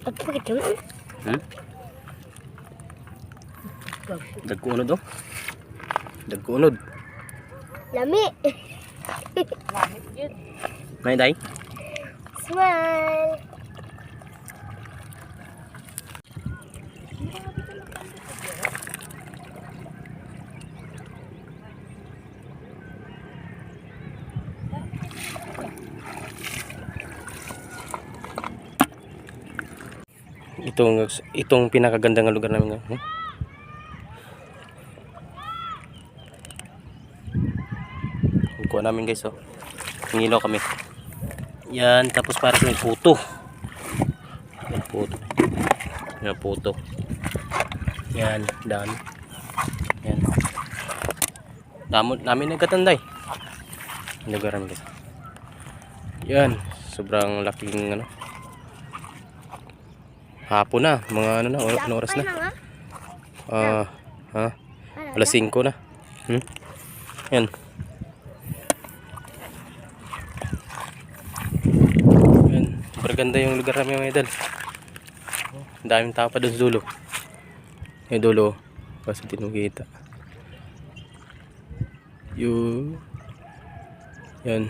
Apa gitu? Dagkunod oh. Dagkunod. Lami. May day. Smile. Itong pinakagandang lugar namin. Kuha namin guys oh. Hingilaw kami. Yan, tapos para sa may puto. Yan puto. Yan puto. Yan, dami. Yan. Damot namin nagkatanday. Lugar namin guys. Yan, sobrang laking ano. Hapon na, mga ano na, anong oras na? Alas 5 na. Yan. Yan, super ganda yung lugar namin mga idol. Ang daming tao pa doon sa dulo. Yung dulo, basta hindi mo kita. Yan.